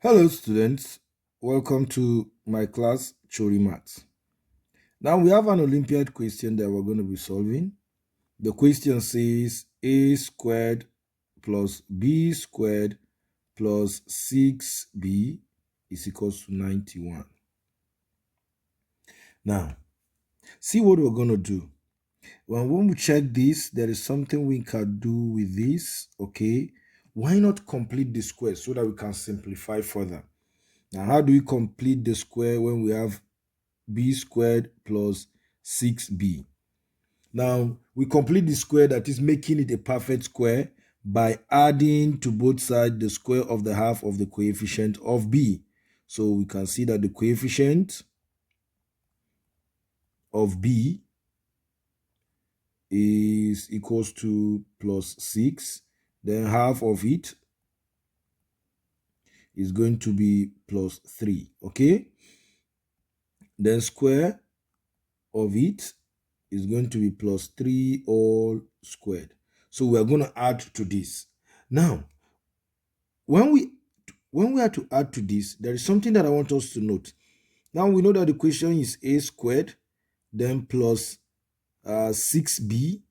Hello students, welcome to my class Theory Maths. Now we have an Olympiad question that we're going to be solving. The question says a squared plus b squared plus 6b is equals to 91. Now, see what we're going to do. When we check this, there is something we can do with this, okay? Why not complete the square so that we can simplify further? Now, how do we complete the square when we have b squared plus 6b? Now, we complete the square, that is making it a perfect square, by adding to both sides the square of the half of the coefficient of b. So we can see that the coefficient of b is equals to plus 6. Then half of it is going to be plus 3. Okay? Then square of it is going to be plus 3 all squared. So we are going to add to this. Now, when we are to add to this, there is something that I want us to note. Now we know that the equation is a squared, then plus 6b,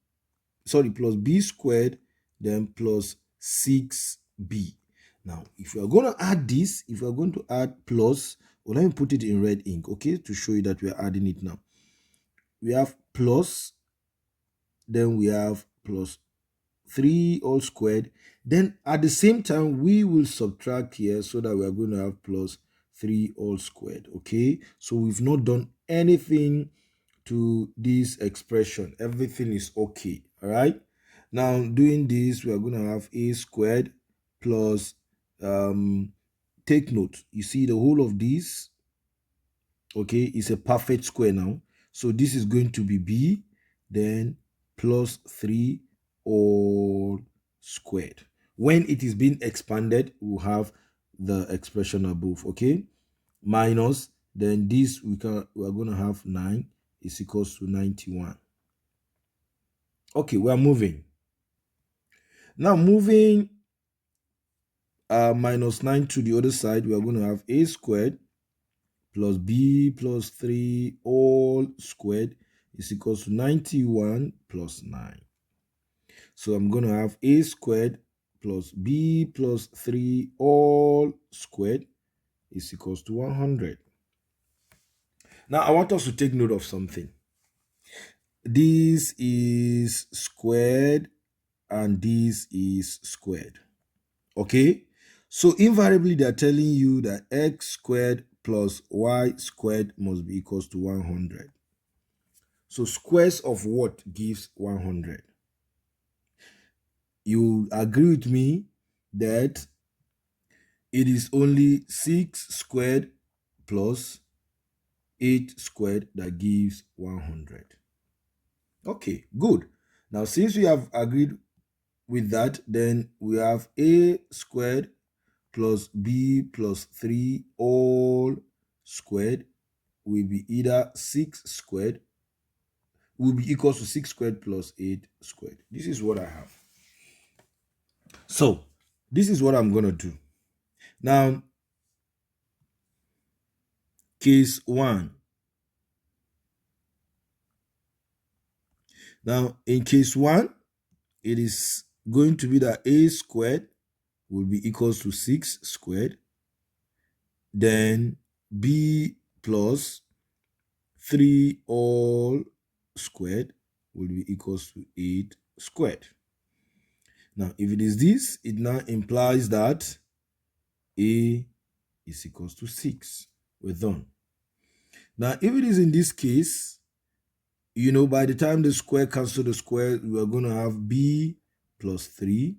plus b squared, then plus 6b. Now, if we are going to add this, if we are going to add plus, well, let me put it in red ink, okay, to show you that we are adding it now. We have plus, then we have plus 3 all squared. Then at the same time, we will subtract here so that we are going to have plus 3 all squared. Okay, so we've not done anything to this expression. Everything is okay. All right. Now doing this, we are going to have a squared plus, take note, you see the whole of this, okay, is a perfect square now. So this is going to be b, then plus 3 all squared. When it is being expanded, we'll have the expression above, okay, minus, then this we are going to have 9 is equals to 91. Okay, we are moving. Now moving minus 9 to the other side, we are going to have a squared plus b plus 3 all squared is equals to 91 plus 9. So I'm going to have a squared plus b plus 3 all squared is equals to 100. Now I want us to take note of something. This is squared and this is squared. Okay? So invariably they are telling you that x squared plus y squared must be equals to 100. So squares of what gives 100? You agree with me that it is only 6 squared plus 8 squared that gives 100. Okay, good. Now, since we have agreed with that, then we have a squared plus b plus 3 all squared will be either 6 squared, will be equals to 6 squared plus 8 squared. This is what I have. So, this is what I'm going to do. Now, case 1. Now, in case 1, it is going to be that a squared will be equals to 6 squared. Then b plus 3 all squared will be equals to 8 squared. Now, if it is this, it now implies that a is equals to 6. We're done. Now, if it is in this case, you know, by the time the square cancels the square, we are going to have b plus 3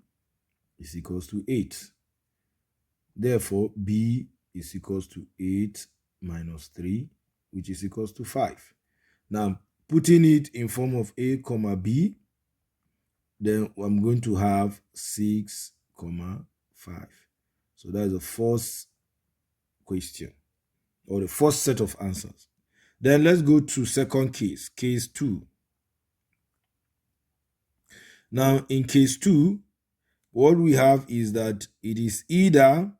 is equals to 8. Therefore, b is equals to 8 minus 3, which is equals to 5. Now, putting it in form of a comma b, then I'm going to have 6 comma 5. So that is the first question, or the first set of answers. Then let's go to second case, case 2. Now, in case 2, what we have is that it is either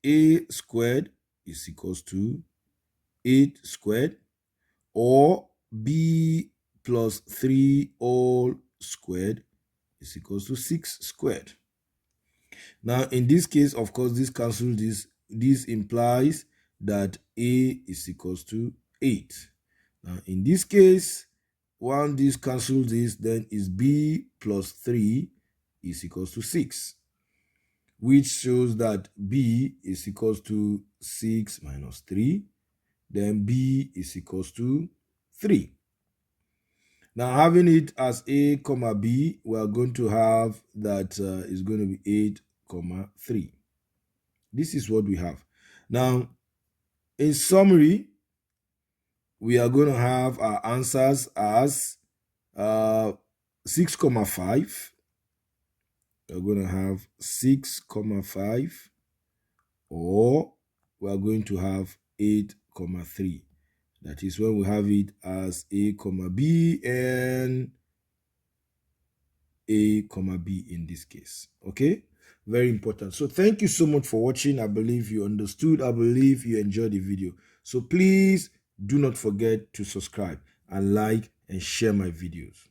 a squared is equals to 8 squared, or b plus 3 all squared is equals to 6 squared. Now, in this case, of course, this cancels this. This implies that a is equals to 8. Now, in this case, when this cancels this, then is b plus 3 is equals to 6, which shows that b is equals to 6 minus 3. Then b is equals to 3. Now, having it as a comma b, we are going to have that is going to be 8 comma 3. This is what we have. Now, in summary, we are going to have our answers as 6 comma 5. We're going to have 6 comma 5, or we are going to have 8 comma 3. That is when we have it as a comma b and a comma b in this case. Okay, very important. So thank you so much for watching. I believe you understood. I believe you enjoyed the video. So please do not forget to subscribe and like and share my videos.